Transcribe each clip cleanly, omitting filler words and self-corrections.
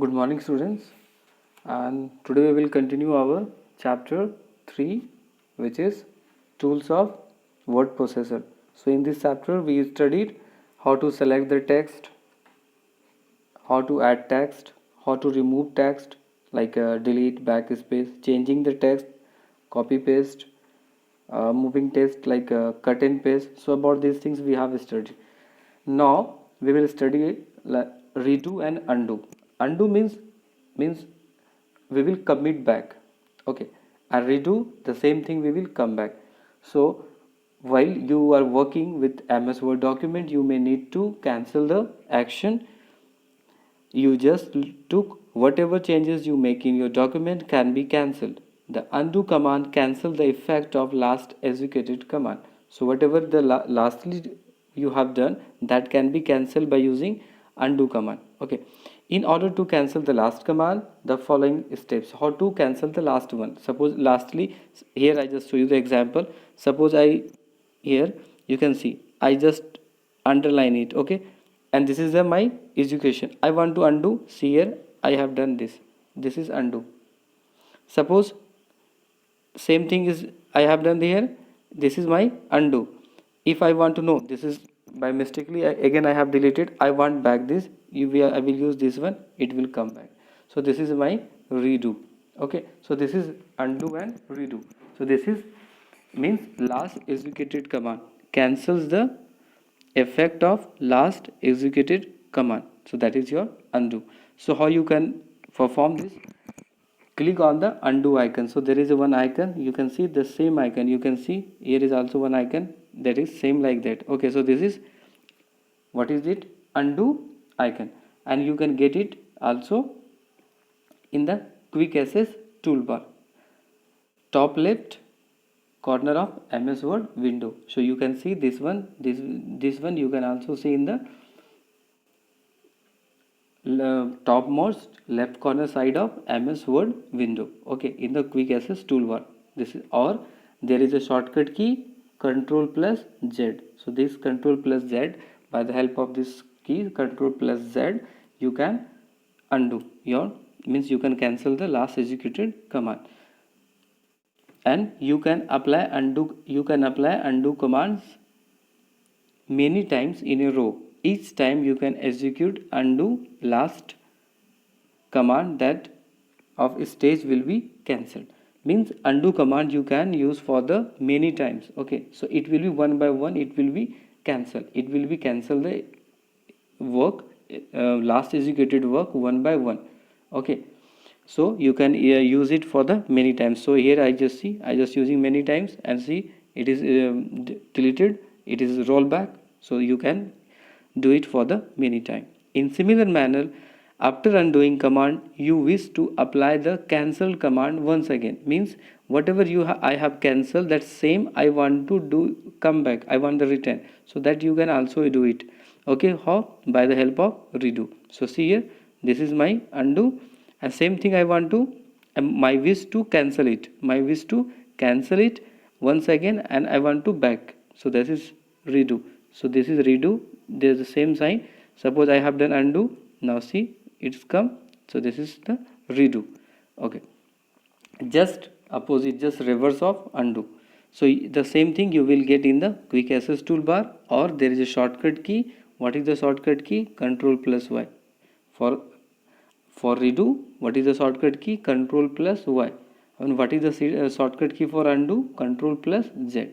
Good morning, students. And today we will continue our chapter 3, which is Tools of Word Processor. So, in this chapter, we studied how to select the text, how to add text, how to remove text like delete, backspace, changing the text, copy paste, moving text like cut and paste. So, about these things we have studied. Now we will study redo and undo. Undo means we will commit back. Okay, and redo the same thing we will come back. So while you are working with MS Word document, you may need to cancel the action you just took. Whatever changes you make in your document can be cancelled. The undo command cancel the effect of last executed command. So whatever the lastly you have done, that can be cancelled by using undo command. Okay, in order to cancel the last command, the following steps. How to cancel the last one? Suppose lastly, here I just show you the example. Suppose I, here you can see I just underline it. Okay, and this is my education. I want to undo. See here, I have done this is undo. Suppose same thing is I have done here, this is my undo. If I want to know, this is by mistakenly again I have deleted, I want back this, I will use this one, it will come back. So this is my redo. Okay, so this is undo and redo. So this is means last executed command cancels the effect of last executed command. So that is your undo. So how you can perform this? Click on the undo icon. So there is a one icon, you can see the same icon, you can see here is also one icon that is same like that. Okay, so this is what is it, undo icon, and you can get it also in the quick access toolbar, top left corner of MS Word window. So you can see this one, this one you can also see in the topmost left corner side of MS Word window. Okay, in the quick access toolbar, this is, or there is a shortcut key Control plus Z. So this Control plus Z, by the help of this key Control plus Z, you can undo your, means you can cancel the last executed command. And you can apply undo commands many times in a row. Each time you can execute undo last command, that of stage will be cancelled. Means undo command you can use for the many times. Okay, so it will be one by one, it will be cancelled, the work, last executed work one by one. Okay, so you can use it for the many times. So here I just see, I just using many times, and see it is deleted, it is rollback. So you can do it for the many time. In similar manner, after undoing command, you wish to apply the cancel command once again. Means whatever I have cancelled, that same I want to do come back, I want the return. So that you can also do it. Okay, how? By the help of redo. So see here, this is my undo, and same thing I want to, my wish to cancel it, once again, and I want to back. So this is redo. So this is redo, there is the same sign. Suppose I have done undo, now see it's come. So this is the redo. Okay, just opposite, just reverse of undo. So the same thing you will get in the quick access toolbar, or there is a shortcut key. What is the shortcut key? Control plus Y. For redo, what is the shortcut key? Control plus Y. And what is the shortcut key for undo? Control plus Z.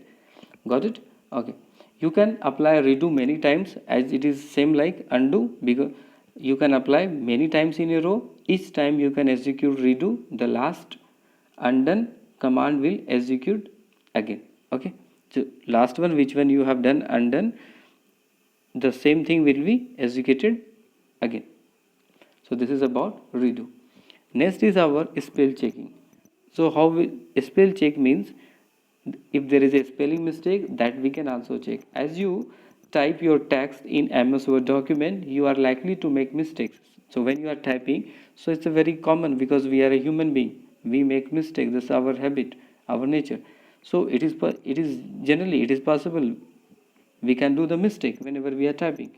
Got it? Okay, you can apply redo many times, as it is same like undo, because you can apply many times in a row. Each time you can execute redo, the last undone command will execute again. Okay, so last one, which one you have done undone, the same thing will be executed again. So this is about redo. Next is our spell checking. So how we spell check means, if there is a spelling mistake, that we can also check. As you type your text in MS Word document, you are likely to make mistakes. So when you are typing, so it's a very common, because we are a human being, we make mistakes, that's our habit, our nature. So it is generally it is possible we can do the mistake whenever we are typing.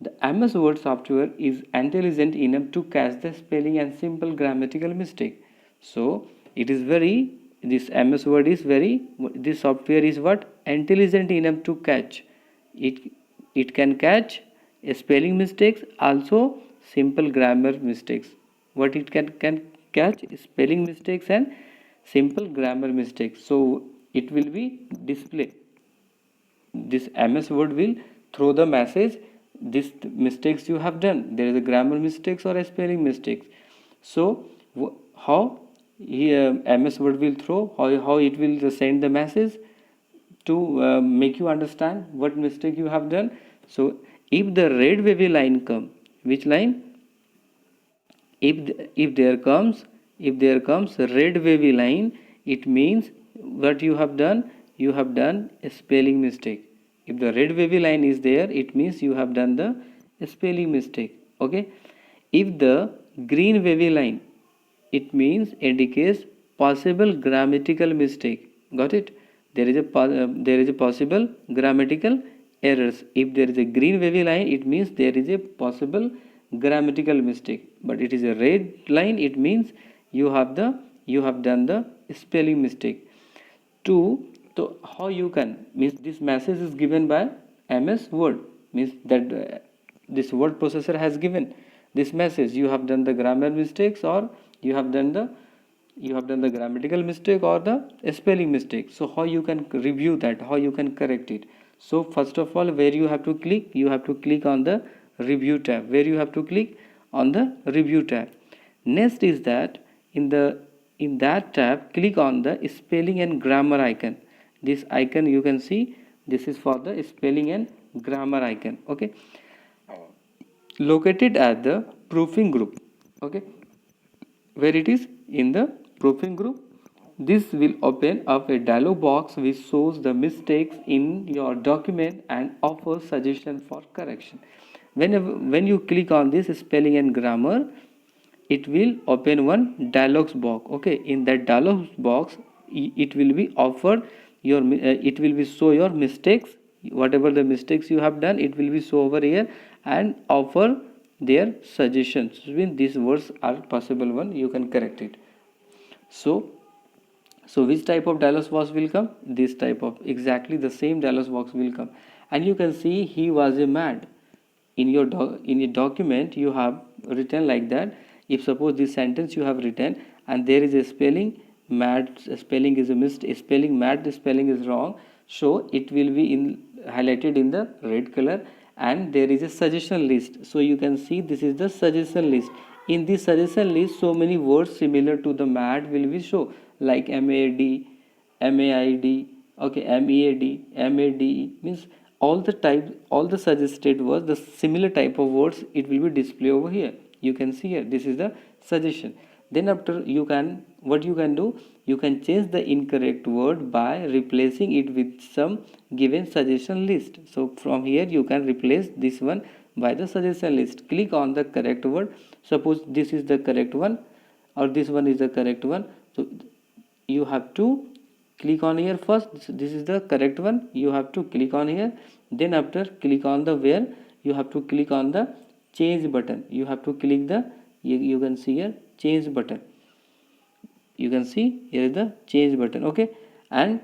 The MS Word software is intelligent enough to catch the spelling and simple grammatical mistake. So it is very, this MS Word is very, this software is what? Intelligent enough to catch. It can catch spelling mistakes, also simple grammar mistakes. What it can catch? Spelling mistakes and simple grammar mistakes. So it will be display, this MS Word will throw the message, this mistakes you have done, there is a grammar mistakes or a spelling mistakes. So how here MS Word will throw, how it will send the message to make you understand what mistake you have done. So if the red wavy line come, which line? If there comes red wavy line, it means what you have done, you have done a spelling mistake. If the red wavy line is there, it means you have done the spelling mistake. Okay, if the green wavy line, it means indicates possible grammatical mistake. Got it? There is a possible grammatical errors. If there is a green wavy line, it means there is a possible grammatical mistake. But it is a red line, it means you have done the spelling mistake. Two, so how you can, means this message is given by MS Word, means that this word processor has given this message, you have done the grammar mistakes, or you have done the grammatical mistake or the spelling mistake. So how you can review that, how you can correct it? So first of all, where you have to click, you have to click on the review tab. Where you have to click? On the review tab. Next is that in that tab, click on the spelling and grammar icon. This icon you can see, this is for the spelling and grammar icon. Okay, located at the proofing group. Okay, where it is in the proofing group, this will open up a dialog box which shows the mistakes in your document and offers suggestion for correction. When you click on this spelling and grammar, it will open one dialog box. Okay, in that dialog box, it will be offered your it will be show your mistakes, whatever the mistakes you have done, it will be show over here and offer their suggestions. When these words are possible one, you can correct it. So which type of dialog box will come? This type of, exactly the same dialog box will come. And you can see he was a mad. In your document you have written like that. If suppose this sentence you have written and there is a spelling mad, spelling is a mistake, spelling mad, spelling is wrong, so it will be highlighted in the red color, and there is a suggestion list. So you can see this is the suggestion list. In this suggestion list, so many words similar to the mad will be show, like MAD, MAID, okay, MEAD, MADE, means all the type, all the suggested words, the similar type of words, it will be displayed over here. You can see here, this is the suggestion. Then after, you can, what you can do, you can change the incorrect word by replacing it with some given suggestion list. So from here you can replace this one by the suggestion list. Click on the correct word. Suppose this is the correct one, or this one is the correct one. So you have to click on here first. This is the correct one, you have to click on here. Then after, click on the where, you have to click on the change button. You have to click the, you can see here, change button. You can see here is the change button. Okay, and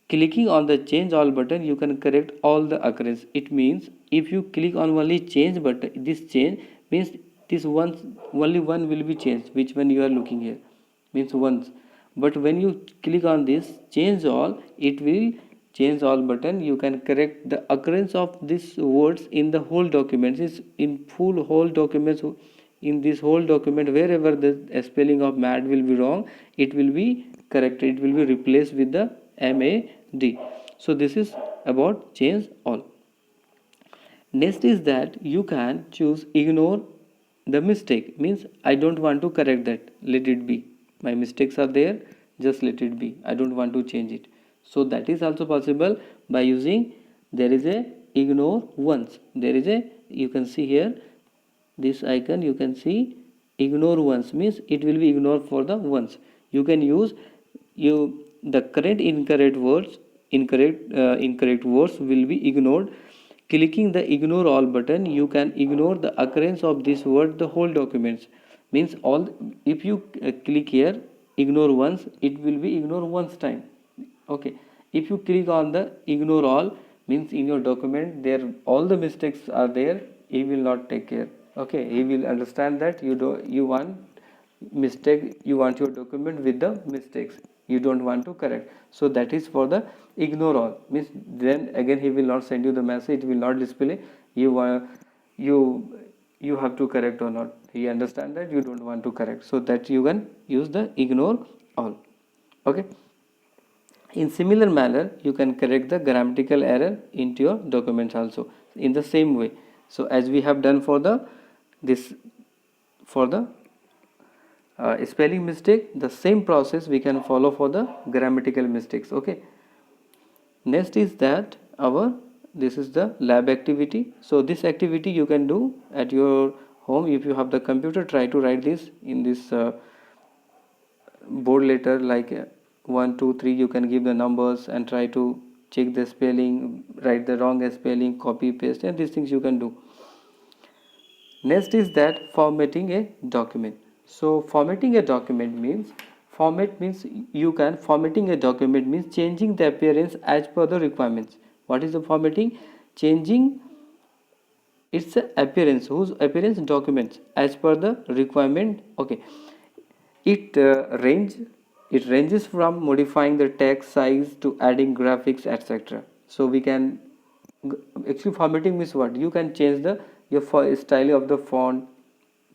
clicking on the change all button, you can correct all the occurrence. It means if you click on only change button, this change means this one, only one will be changed, which one you are looking here, means once. But when you click on this change all, it will change all button. You can correct the occurrence of these words in the whole document. Is in full whole documents. In this whole document, wherever the spelling of mad will be wrong, it will be corrected, it will be replaced with the MAD. So this is about change all. Next is that you can choose ignore the mistake, means I don't want to correct that, let it be, my mistakes are there, just let it be, I don't want to change it. So that is also possible by using, there is a ignore once, there is a, you can see here this icon, you can see ignore once, means it will be ignored for the once. You can use, you the correct incorrect words, incorrect words will be ignored. clicking the ignore all button, you can ignore the occurrence of this word the whole documents. Means all, if you click here ignore once, it will be ignore once time. Okay, if you click on the ignore all, means in your document there all the mistakes are there, he will not take care. Okay, he will understand that you want mistake, you want your document with the mistakes, you don't want to correct. So that is for the ignore all, means then again he will not send you the message, it will not display you you you have to correct or not. He understand that you don't want to correct, so that you can use the ignore all. Okay, in similar manner you can correct the grammatical error into your documents also in the same way. So as we have done for the this for the spelling mistake, the same process we can follow for the grammatical mistakes. Okay, next is that our, this is the lab activity. So this activity you can do at your home. If you have the computer, try to write this in this board letter, like 1 2 3, you can give the numbers and try to check the spelling, write the wrong spelling, copy paste, and these things you can do. Next is that formatting a document. So formatting a document means, formatting a document means changing the appearance as per the requirements. What is the formatting? Changing its appearance, whose appearance? Documents, as per the requirement. Okay, it ranges from modifying the text size to adding graphics, etc. So we can, actually formatting means what? You can change the your style of the font,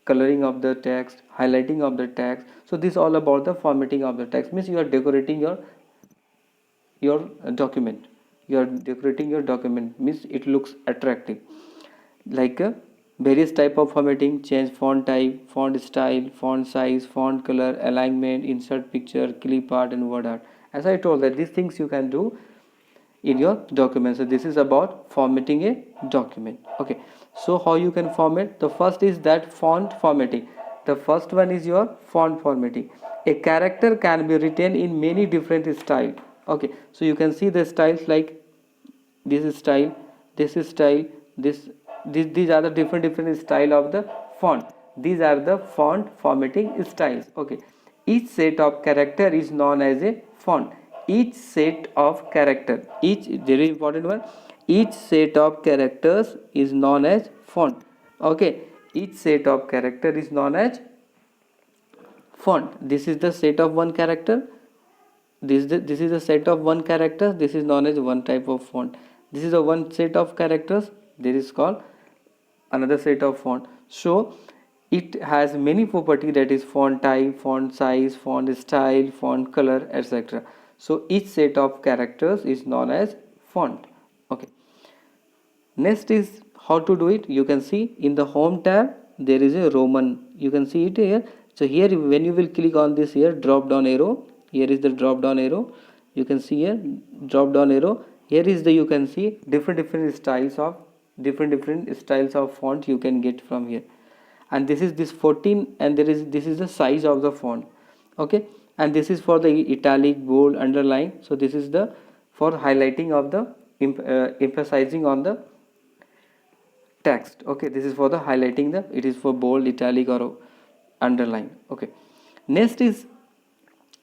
coloring of the text, highlighting of the text. So this is all about the formatting of the text. Means you are decorating your document. You are decorating your document, means it looks attractive. Like various type of formatting: change font type, font style, font size, font color, alignment, insert picture, clip art, and word art. As I told that these things you can do in your document. So this is about formatting a document. Okay, so how you can format? The first is that font formatting. The first one is your font formatting. A character can be written in many different styles. Okay, so you can see the styles, like this is style, this is style, these are the different style of the font. These are the font formatting styles. Okay, each set of character is known as a font. Each set of character, each very important one, each set of characters is known as font. Okay, each set of character is known as font. This is the set of one character, this is a set of one characters, this is known as one type of font. This is a one set of characters, this is called another set of font. So it has many property, that is font type, font size, font style, font color, etc. So each set of characters is known as font. Okay, next is how to do it. You can see in the home tab there is a Roman, you can see it here. So here when you will click on this here drop down arrow, here is the drop down arrow, you can see here drop down arrow, here is the, you can see different styles of different styles of font you can get from here. And this is this 14, and this is the size of the font. Okay, and this is for the italic, bold, underline. So this is the for highlighting of the emphasizing on the text. Okay, this is for the highlighting the, it is for bold, italic, or underline. Okay, next is,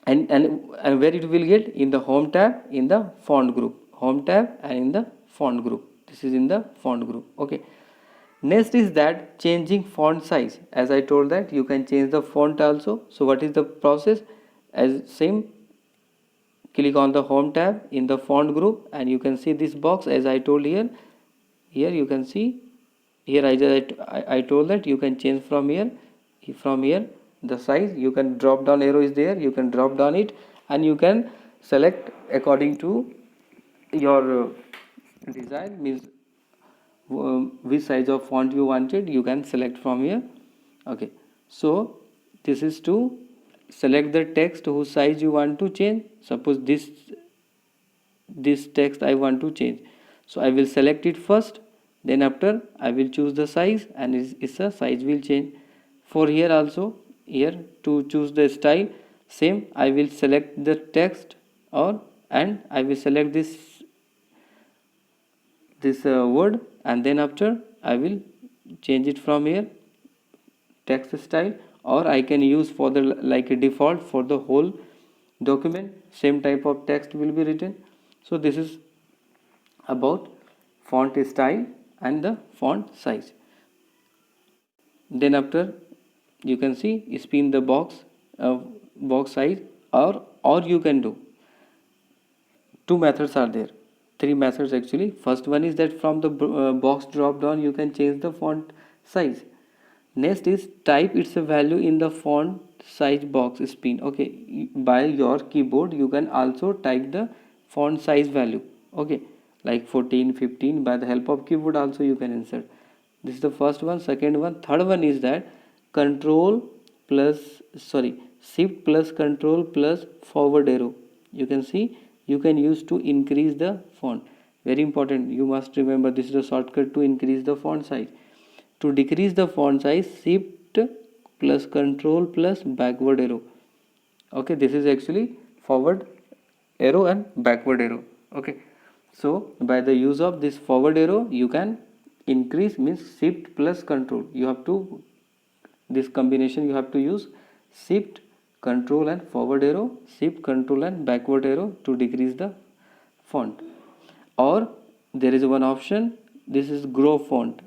and where it will get? In the home tab, in the font group, home tab and in the font group. This is in the font group. Okay, next is that changing font size. As I told that you can change the font also. So what is the process? As same, click on the home tab in the font group, and you can see this box. As I told here, here you can see, here I told that you can change from here the size. You can drop down arrow is there, you can drop down it, and you can select according to your design, means which size of font you wanted, you can select from here. Okay, so this is to select the text whose size you want to change. Suppose this text I want to change, so I will select it first, then after I will choose the size, and its the size will change. For here also, here to choose the style, same, I will select the text, or and I will select this word, and then after I will change it from here text style, or I can use for the like a default for the whole document same type of text will be written. So this is about font style and the font size. Then after you can see spin the box size, or you can do two methods are there, three methods actually. First one is that from the box drop down you can change the font size. Next is type its value in the font size box spin. Okay, by your keyboard you can also type the font size value. Okay, like 14, 15, by the help of keyboard also you can insert. This is the first one. Second one, third one is that control plus sorry shift plus control plus forward arrow. You can see you can use to increase the font. Very important, you must remember this is a shortcut to increase the font size. To decrease the font size, shift plus control plus backward arrow. Okay, this is actually forward arrow and backward arrow. Okay, so by the use of this forward arrow you can increase, means shift plus control, you have to, this combination you have to use shift control and forward arrow, shift control and backward arrow to decrease the font. Or there is one option, this is grow font.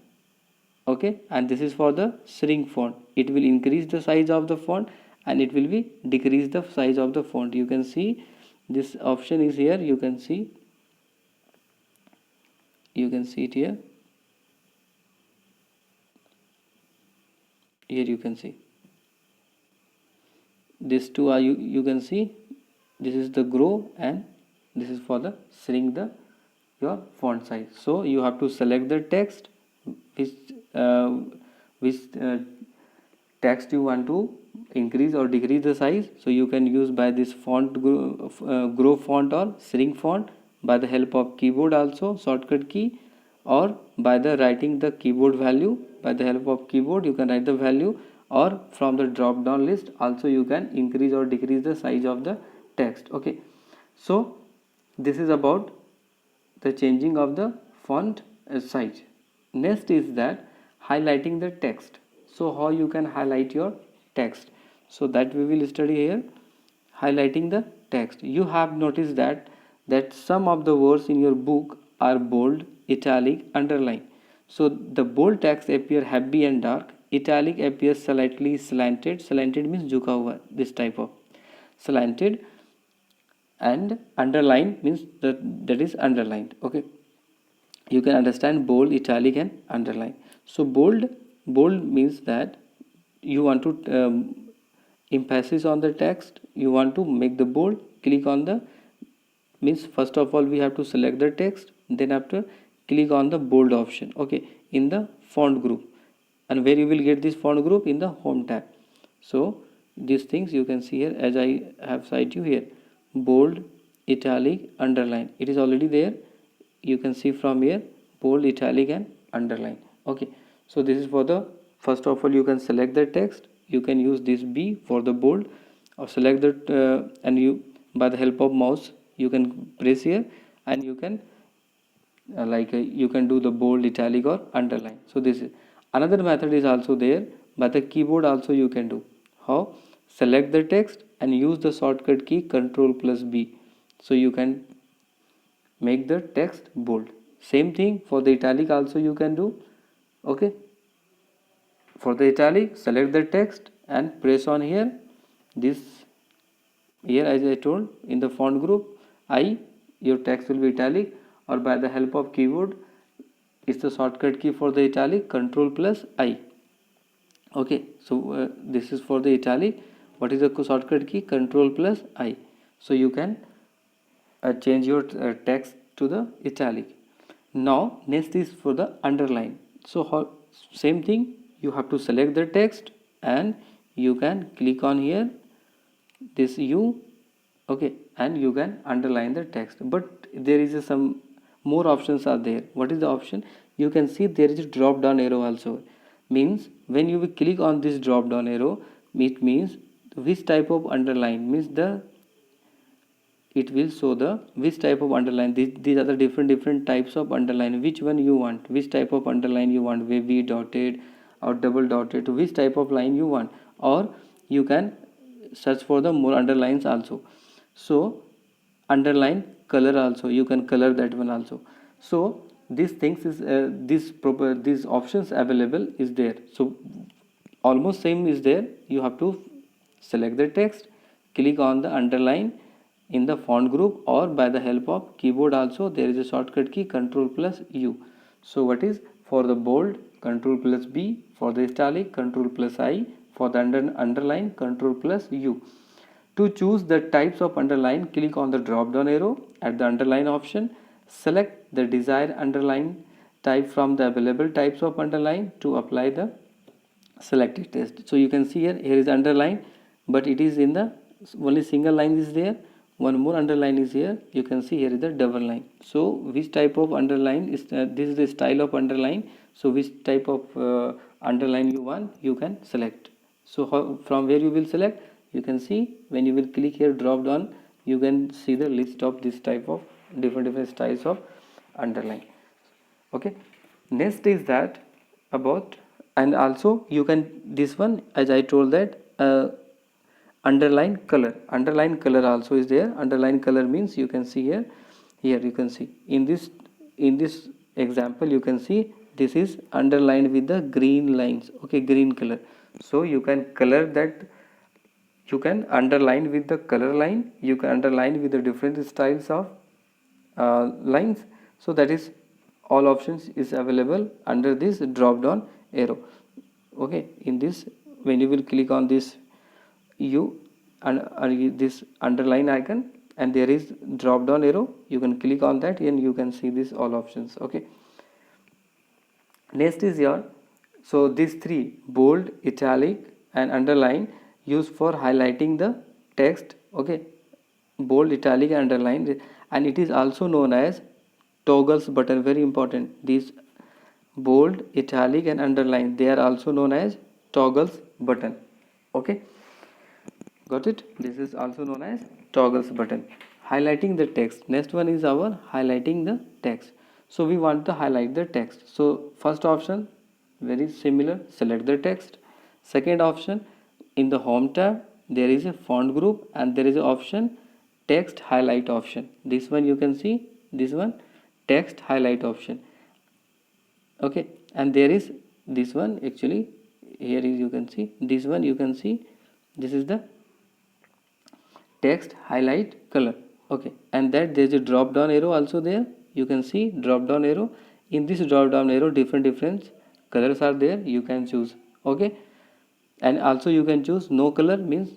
Okay, and this is for the shrink font. It will increase the size of the font and it will be decrease the size of the font. You can see this option is here, you can see it here you can see these two are, you can see this is the grow and this is for the shrink the your font size. So you have to select the text which text you want to increase or decrease the size. So you can use by this font grow font or shrink font by the help of keyboard also shortcut key, or by the writing the keyboard value. By the help of keyboard you can write the value, or from the drop down list also you can increase or decrease the size of the text. Okay, so this is about the changing of the font size. Next is that highlighting the text. So how you can highlight your text, so that we will study here. Highlighting the text, you have noticed that some of the words in your book are bold, italic, underline. So the bold text appear heavy and dark, italic appears slightly slanted means jhuka hua, this type of slanted, and underline means that is underlined. Okay, you can understand bold, italic and underline. So bold means that you want to emphasis on the text, you want to make the bold. Click on the, means first of all we have to select the text, then after click on the bold option. Okay, in the font group, and where you will get this font group, in the home tab. So these things you can see here, as I have cited you here, bold, italic, underline, it is already there. You can see from here bold, italic and underline. Okay, so this is for the, first of all you can select the text, you can use this B for the bold, or select the and you by the help of mouse you can press here and you can you can do the bold, italic or underline. So this is another method is also there, by the keyboard also you can do. How? Select the text and use the shortcut key control plus B, so you can make the text bold. Same thing for the italic also you can do. Okay, for the italic select the text and press on here, this here as I told in the font group I, your text will be italic, or by the help of keyboard is the shortcut key for the italic control plus I. Okay, so this is for the italic, what is the shortcut key, control plus I. So you can change your text to the italic. Now next is for the underline. So how, same thing, you have to select the text and you can click on here this U. Okay, and you can underline the text, but there is some more options are there. What is the option? You can see there is a drop down arrow also, means when you will click on this drop down arrow, it means which type of underline, means the it will show the which type of underline. These are the different types of underline. Which one you want, which type of underline you want, wavy, dotted or double dotted, which type of line you want, or you can search for the more underlines also. So underline color also, you can color that one also. So these things is these options available is there. So almost same is there. You have to select the text, click on the underline in the font group, or by the help of keyboard also there is a shortcut key Ctrl plus U. So what is for the bold, Ctrl plus B, for the italic Ctrl plus I, for the underline Ctrl plus U. To choose the types of underline, click on the drop down arrow at the underline option, select the desired underline type from the available types of underline to apply the selected text. So you can see here is underline, but it is in the only single line is there, one more underline is here. You can see here is the double line. So which type of underline is this is the style of underline. So which type of underline you want, you can select. So from where you will select, you can see when you will click here drop down, you can see the list of this type of different styles of underline. Okay, next is that about, and also you can this one, as I told that underline color also is there. Underline color means you can see here you can see in this example, you can see this is underlined with the green lines. Okay, green color. So you can color that, you can underline with the color line, you can underline with the different styles of lines. So that is all options is available under this drop down arrow. Okay, in this, when you will click on this you and this underline icon, and there is drop down arrow, you can click on that and you can see this all options. Okay, next is your, so these three, bold, italic and underline, used for highlighting the text. Okay, bold, italic and underline, and it is also known as toggles button. Very important, these bold, italic and underline, they are also known as toggles button. Okay, got it? This is also known as toggles button. Highlighting the text, next one is our highlighting the text. So we want to highlight the text. So first option, very similar, select the text. Second option, in the home tab there is a font group and there is an option text highlight option. This one you can see, this one text highlight option. Okay, and there is this one, actually here is, you can see this one, you can see this is the text highlight color. Okay, and that there is a drop down arrow also there. You can see drop down arrow. In this drop down arrow, different colors are there, you can choose. Okay, and also you can choose no color, means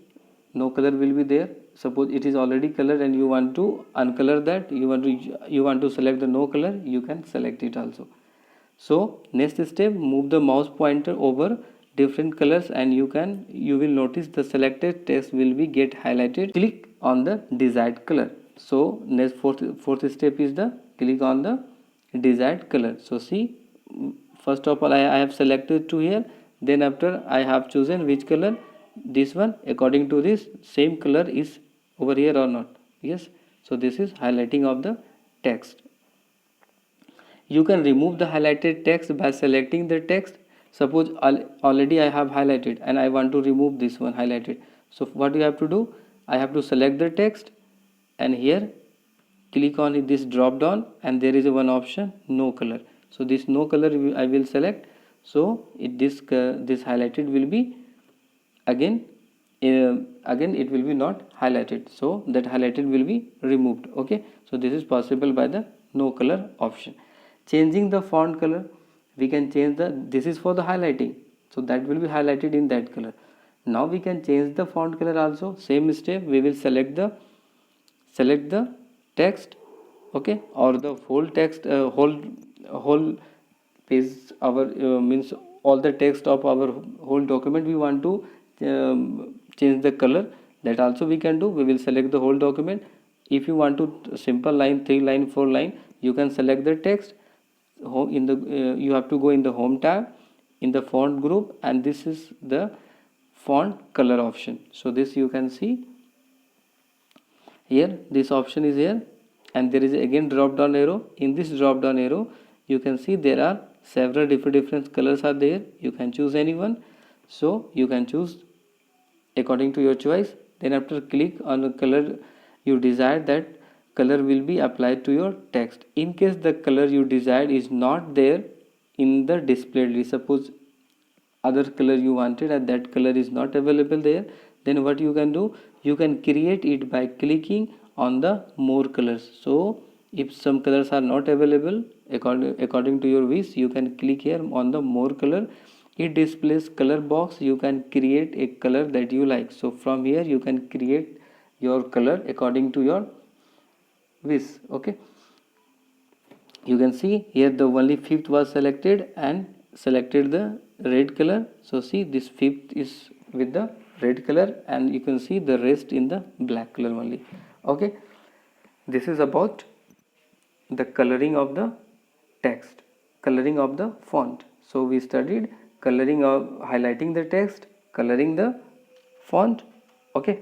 no color will be there. Suppose it is already colored and you want to uncolor that, you want to select the no color, you can select it also. So next step, move the mouse pointer over different colors and you will notice the selected text will be get highlighted. Click on the desired color. So next fourth step is the click on the desired color. So see, first of all I have selected to here, then after I have chosen which color, this one, according to this same color is over here or not. Yes, so this is highlighting of the text. You can remove the highlighted text by selecting the text. Suppose already I have highlighted and I want to remove this one highlighted. So what you have to do, I have to select the text and here click on this drop down and there is a one option no color. So this no color I will select. So this highlighted will be again it will be not highlighted, so that highlighted will be removed. Okay, so this is possible by the no color option. Changing the font color, we can change the, this is for the highlighting, so that will be highlighted in that color. Now we can change the font color also. Same step, we will select the text. Okay, or the whole text, whole page, our means all the text of our whole document we want to change the color, that also we can do. We will select the whole document. If you want to simple line, 3 line, 4 line, you can select the text. In the you have to go in the home tab, in the font group, and this is the font color option. So this you can see Here this option is here, and there is again drop down arrow. In this drop down arrow you can see there are several different colors are there. You can choose any one, so you can choose according to your choice. Then after click on the color you desire, that color will be applied to your text. In case the color you desired is not there in the display list, suppose other color you wanted and that color is not available there, then what you can do, you can create it by clicking on the more colors. So if some colors are not available according to your wish, you can click here on the more color. It displays color box. You can create a color that you like. So from here you can create your color according to your wish. Okay, you can see here the only fifth was selected and selected the red color. So see, this fifth is with the red color and you can see the rest in the black color only. Okay, this is about the coloring of the text, coloring of the font. So we studied coloring of highlighting the text, coloring the font. Okay,